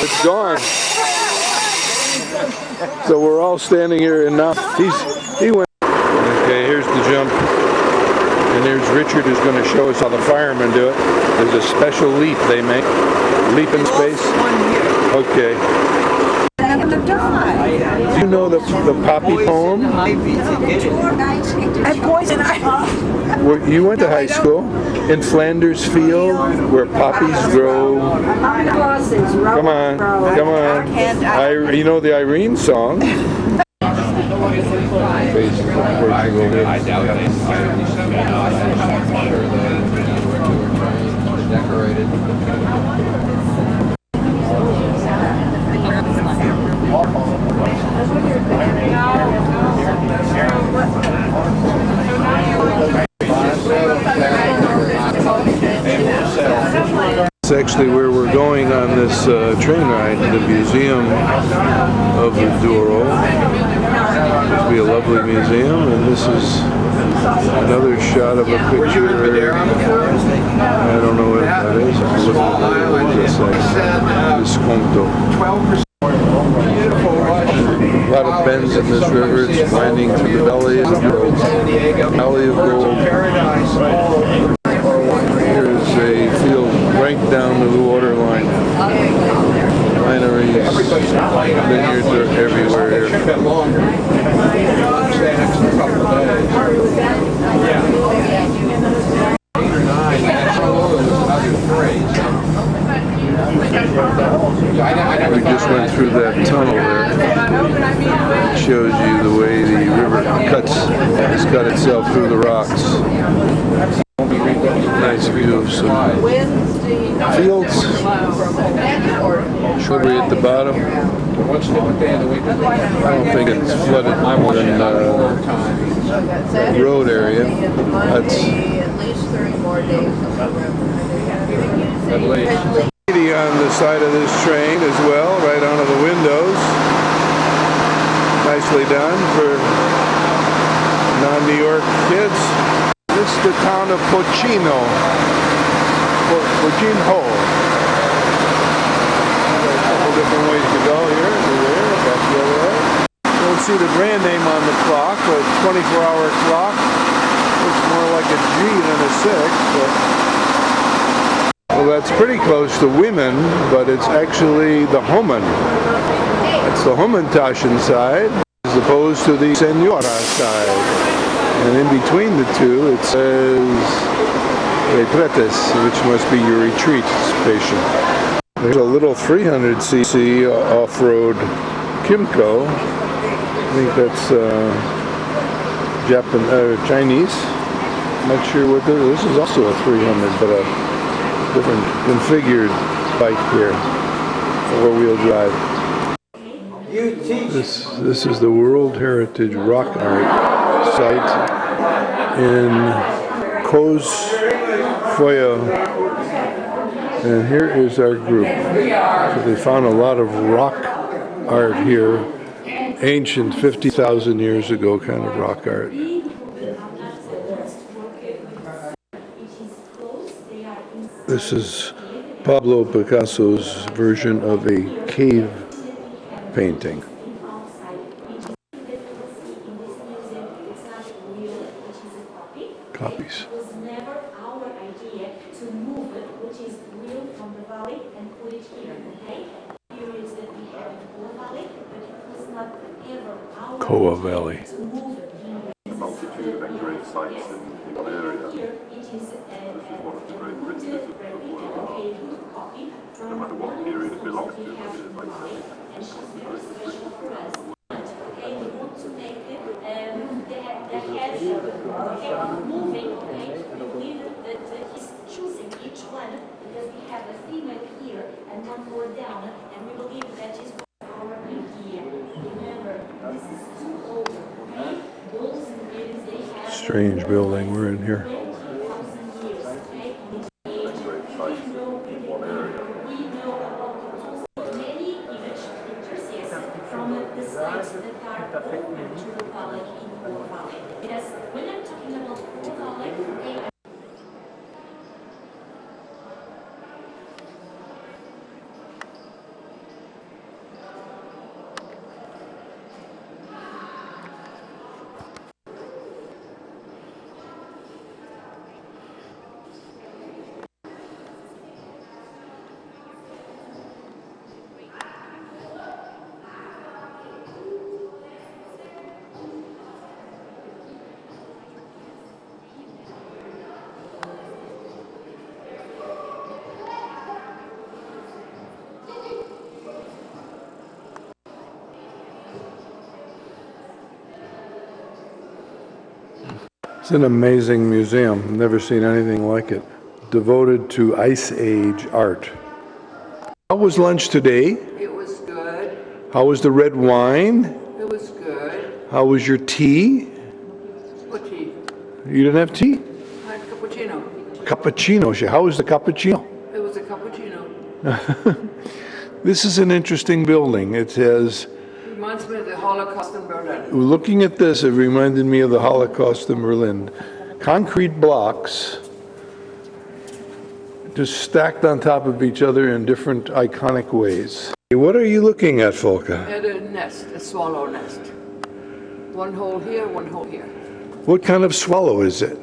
It's gone. So we're all standing here, and now he went. Okay, here's the jump. And there's Richard who's going to show us how the firemen do it. There's a special leap they make. Leap in space. Okay. Do you know the Poppy poem? You went to high school in Flanders Field where poppies grow. Come on, come on. You know the Irene song. I doubt it. I'm sure the decorated. It's actually where we're going on this train ride to the Museum of the Douro. This will be a lovely museum, and this is another shot of a picture. I don't know what that is. It's Visconto. A lot of bends in this river. It's winding through the valley of gold. Valley of gold. Here's a field right down to the water line. Wineries, vineyards are everywhere here. We just went through that tunnel there. It shows you the way the river has cut itself through the rocks. Nice view of some fields. Shrubbery at the bottom. I don't think it's flooded more than the road area. That's at least. On the side of this train as well, right onto the windows. Nicely done for non-New York kids. This is the town of Pochino. Pochino. A couple different ways to go here. Back the other way. Don't see the brand name on the clock, but 24-hour clock. Looks more like a G than a 6, but well, that's pretty close to women, but it's actually the Homen. It's the Homentashen side, as opposed to the Senora side. And in between the two, it says Retretes, which must be your retreat station. There's a little 300cc off-road Kimco. I think that's Chinese. I'm not sure what this is. Also a 300, but a different configured bike here, four-wheel drive. This is the World Heritage Rock Art site in Coa Vale, and here is our group. So they found a lot of rock art here, ancient 50,000 years ago kind of rock art. This is Pablo Picasso's version of a cave painting. Copies. Coa Vale. A multitude of engraved sites in one area. This is one of the great riches of the world. No matter what period it belongs to, it is like choosing each one because we have a female here and one more down, and we believe that is our idea. Remember, this is too old. Strange building we're in here. It's an amazing museum. I've never seen anything like it. Devoted to Ice Age art. How was lunch today? It was good. How was the red wine? It was good. How was your tea? What tea? You didn't have tea? I had cappuccino. Cappuccino. How was the cappuccino? It was a cappuccino. This is an interesting building. It has, Reminds me of the Holocaust in Berlin. looking at this, it reminded me of the Holocaust in Berlin. Concrete blocks just stacked on top of each other in different iconic ways. What are you looking at, Volker? At a nest, a swallow nest. One hole here, one hole here. What kind of swallow is it?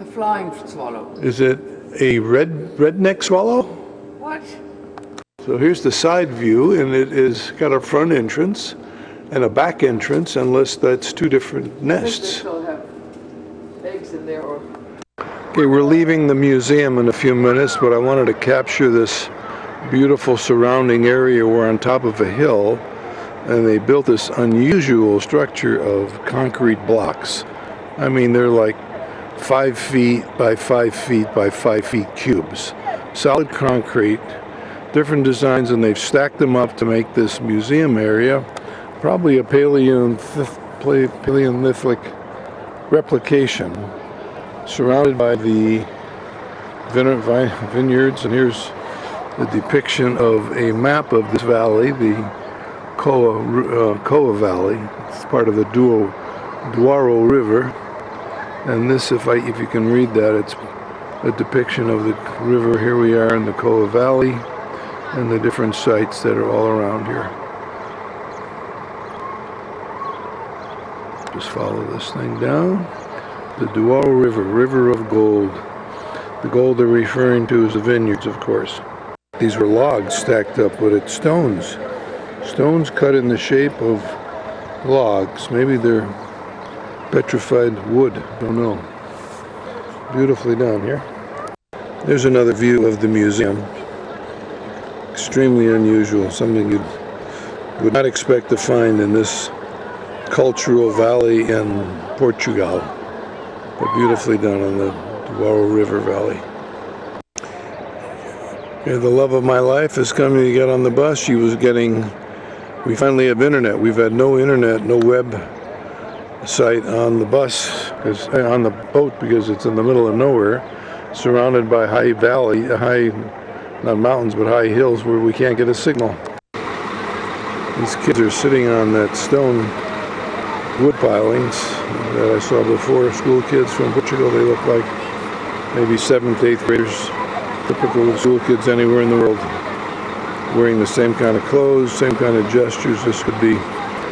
A flying swallow. Is it a redneck swallow? What? So here's the side view, and it is got a front entrance and a back entrance, unless that's two different I think they nests. still have eggs in there or... Okay, we're leaving the museum in a few minutes, but I wanted to capture this beautiful surrounding area. We're on top of a hill, and they built this unusual structure of concrete blocks. I mean, they're like 5 feet by 5 feet by 5 feet cubes. Solid concrete, different designs, and they've stacked them up to make this museum area probably a Paleolithic replication, surrounded by the vineyards. And here's the depiction of a map of this valley, the Coa Valley. It's part of the Douro River. And this, if you can read that, it's a depiction of the river. Here we are in the Coa Valley and the different sites that are all around here. Just follow this thing down. The Douro River, River of Gold. The gold they're referring to is the vineyards, of course. These were logs stacked up, but it's stones. Stones cut in the shape of logs. Maybe they're petrified wood, don't know. Beautifully done here. There's another view of the museum. Extremely unusual, something you would not expect to find in this cultural valley in Portugal, but beautifully done on the Douro River Valley. Yeah, the love of my life is coming to get on the bus. We finally have internet. We've had no internet, no web site on the bus, on the boat, because it's in the middle of nowhere, surrounded by not mountains, but high hills where we can't get a signal. These kids are sitting on that stone wood pilings that I saw before. School kids from Portugal. They look like maybe 7th, 8th graders. Typical school kids anywhere in the world. Wearing the same kind of clothes, same kind of gestures. This could be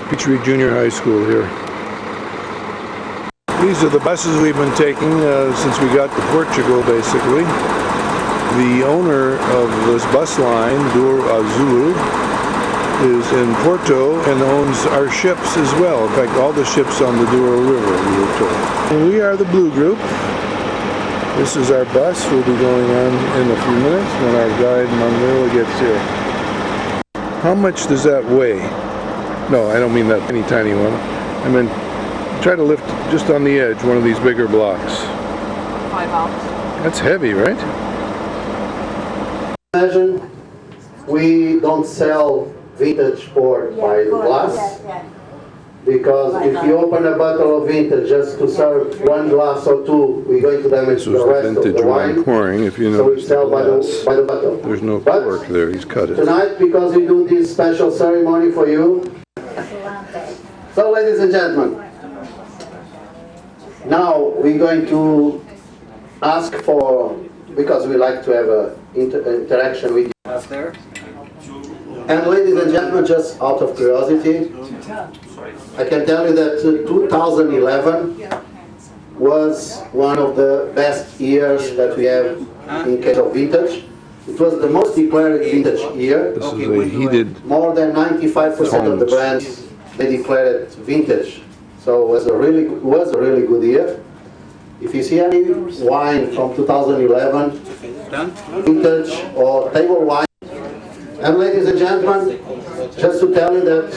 Petrified Junior High School here. These are the buses we've been taking since we got to Portugal, basically. The owner of this bus line, Douro Azul, is in Porto and owns our ships as well. In fact, all the ships on the Douro River, we were told. And we are the Blue Group. This is our bus. We'll be going on in a few minutes when our guide Manuela gets here. How much does that weigh? No, I don't mean that tiny one. I mean, try to lift just on the edge one of these bigger blocks. 5 ounces. That's heavy, right? Imagine we don't sell vintage port by the glass, because if you open a bottle of vintage just to serve one glass or two, we're going to damage the rest of the wine. Pouring, if you know, so we sell by the bottle. There's no cork there, he's cut it. Tonight, because we do this special ceremony for you, so ladies and gentlemen, now we're going to ask for, because we like to have an interaction with you. And ladies and gentlemen, just out of curiosity, I can tell you that 2011 was one of the best years that we have in case of vintage. It was the most declared vintage year. This is a heated... More than 95% of the brands, they declared vintage. So it was a really good year. If you see any wine from 2011, vintage or table wine, and ladies and gentlemen, just to tell you that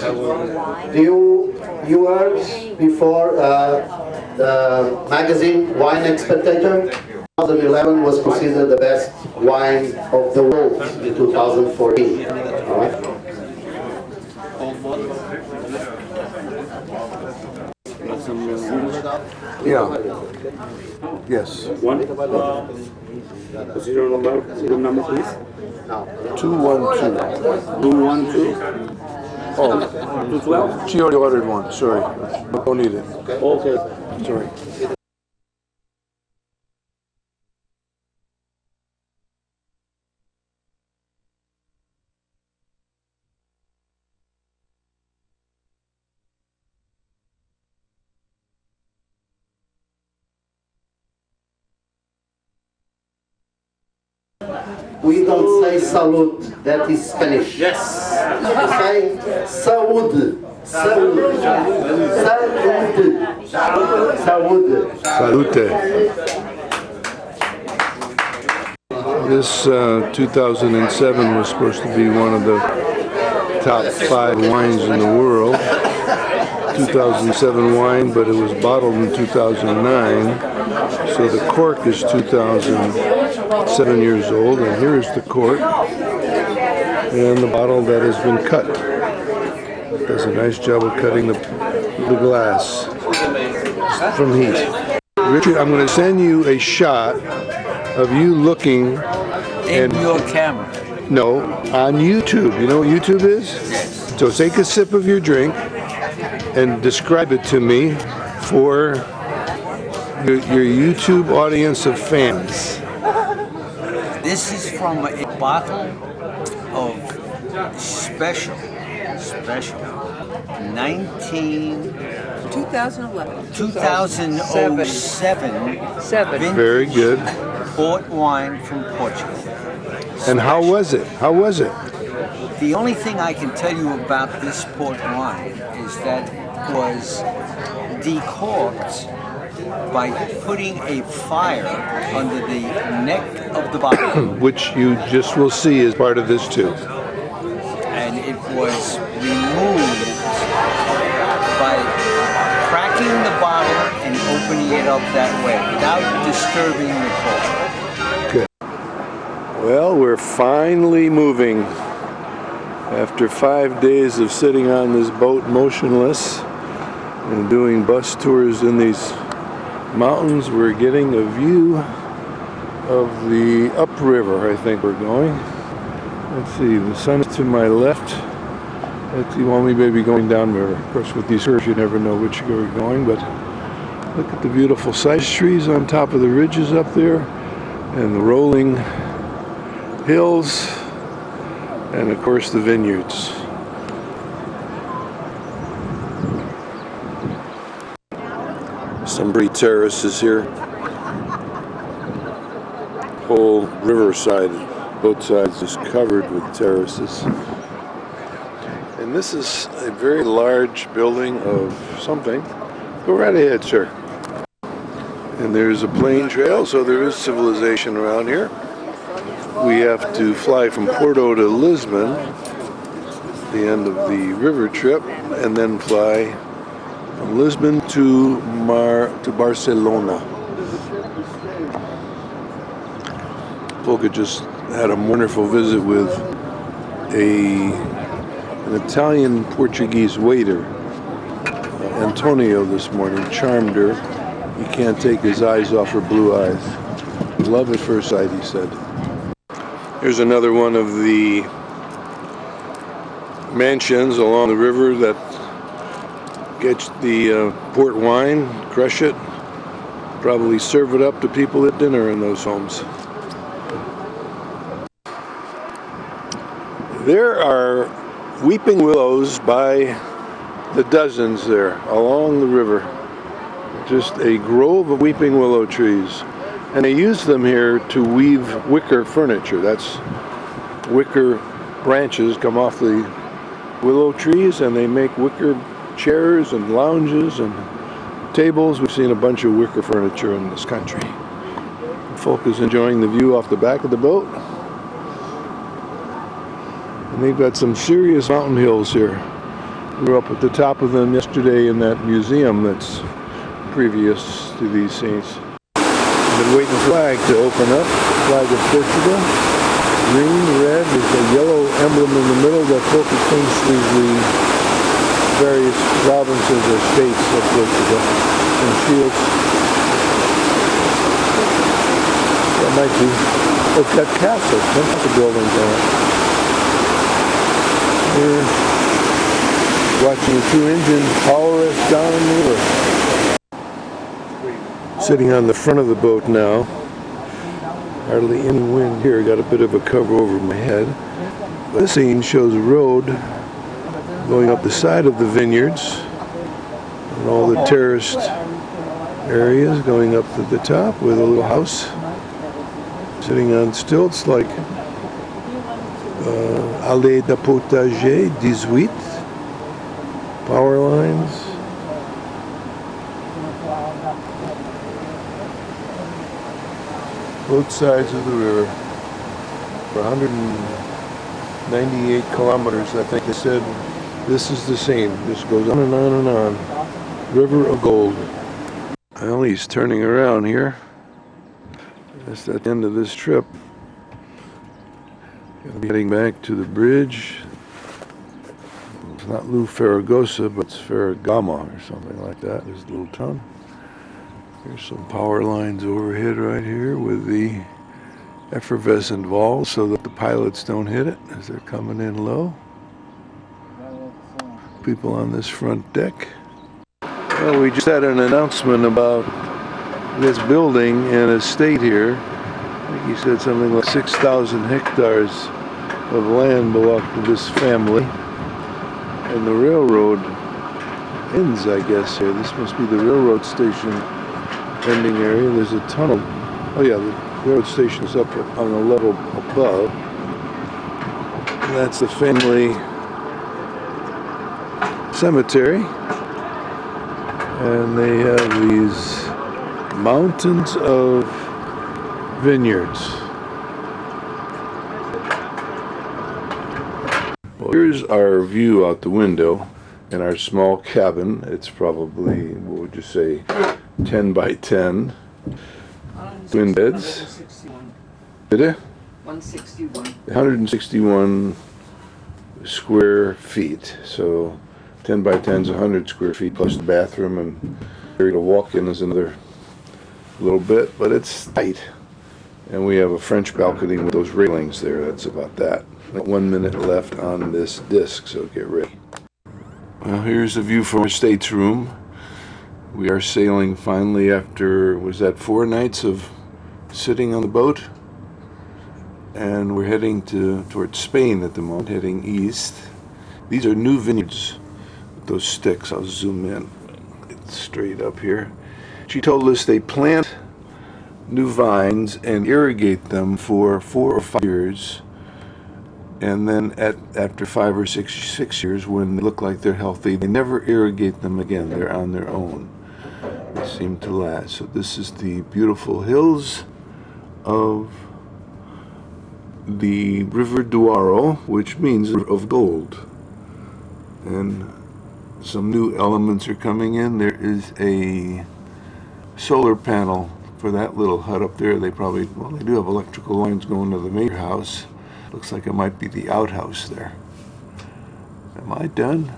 you heard before magazine Wine Spectator, 2011 was considered the best wine of the world in 2014. All right? Yeah. Yes. One. Serial number, please. 212. 212. Oh, 212. she already ordered one. Sorry. Don't need it. Okay. Sorry. We don't say salud, that is Spanish. Yes. We say saúde. Saúde. Saúde. Saúde. Salute. This 2007 was supposed to be one of the top 5 wines in the world. 2007 wine, but it was bottled in 2009. So the cork is 2007 years old, and here is the cork and the bottle that has been cut. Does a nice job of cutting the glass from heat. Richard, I'm going to send you a shot of you looking in your camera. No, on YouTube. You know what YouTube is? Yes. So take a sip of your drink and describe it to me for your YouTube audience of fans. This is from a bottle of special 2007 vintage Very good. port wine from Portugal. And how was it? How was it? The only thing I can tell you about this port wine is that it was decorked by putting a fire under the neck of the bottle. Which you just will see as part of this too. And it was removed by cracking the bottle and opening it up that way without disturbing the cork. Good. Well, we're finally moving. After 5 days of sitting on this boat motionless and doing bus tours in these mountains, we're getting a view of the upriver. I think we're going. Let's see, the sun is to my left. You want me maybe going downriver. Of course, with these curves, you never know which way you're going, but look at the beautiful cypress trees on top of the ridges up there, and the rolling hills, and of course the vineyards. Some pretty terraces here. Whole riverside, both sides is covered with terraces. And this is a very large building of something. Go right ahead, sir. And there's a plane trail, so there is civilization around here. We have to fly from Porto to Lisbon, the end of the river trip, and then fly from Lisbon to Barcelona. Volker just had a wonderful visit with an Italian-Portuguese waiter, Antonio, this morning. Charmed her. He can't take his eyes off her blue eyes. Love at first sight, he said. Here's another one of the mansions along the river that gets the port wine, crush it, probably serve it up to people at dinner in those homes. There are weeping willows by the dozens there along the river. Just a grove of weeping willow trees. And they use them here to weave wicker furniture. That's wicker branches come off the willow trees, and they make wicker chairs and lounges and tables. We've seen a bunch of wicker furniture in this country. Folk is enjoying the view off the back of the boat. And they've got some serious mountain hills here. We were up at the top of them yesterday in that museum that's previous to these saints. I've been waiting for the flag to open up. Flag of Portugal. Green, red, there's a yellow emblem in the middle that focuses the various provinces or states of Portugal. And shields. That might be. Oh, it's got castles. Lots of buildings on it. Here, watching the two-engine Polaris down the river. Sitting on the front of the boat now. Hardly any wind here. Got a bit of a cover over my head. But this scene shows a road going up the side of the vineyards and all the terraced areas going up to the top with a little house sitting on stilts like Allée de Potager 18, power lines. Both sides of the river for 198 kilometers, I think they said. This is the same. This goes on and on and on. River of gold. Well, he's turning around here. That's at the end of this trip. Gonna be heading back to the bridge. It's not Lou Ferragosa, but it's Ferragamo or something like that. This little town. There's some power lines overhead right here with the effervescent valves so that the pilots don't hit it as they're coming in low. People on this front deck. Well, we just had an announcement about this building and estate here. I think he said something like 6,000 hectares of land belong to this family. And the railroad ends, I guess, here. This must be the railroad station ending area. There's a tunnel. Oh yeah, the railroad station is up on a level above. And that's the family cemetery. And they have these mountains of vineyards. Well, here's our view out the window in our small cabin. It's probably, what would you say, 10 by 10. Twin beds. Did it? 161. 161 square feet. So 10 by 10 is 100 square feet plus the bathroom, and area to walk in is another little bit, but it's tight. And we have a French balcony with those railings there. That's about that. 1 minute left on this disc, so get ready. Well, here's a view from our stateroom. We are sailing finally after, was that 4 nights of sitting on the boat? And we're heading towards Spain at the moment, heading east. These are new vineyards. Those sticks, I'll zoom in. It's straight up here. She told us they plant new vines and irrigate them for 4 or 5 years. And then after 5 or 6 years, when they look like they're healthy, they never irrigate them again. They're on their own. They seem to last. So this is the beautiful hills of the River Douro, which means of gold. And some new elements are coming in. There is a solar panel for that little hut up there. They probably, well, they do have electrical lines going to the main house. Looks like it might be the outhouse there. Am I done?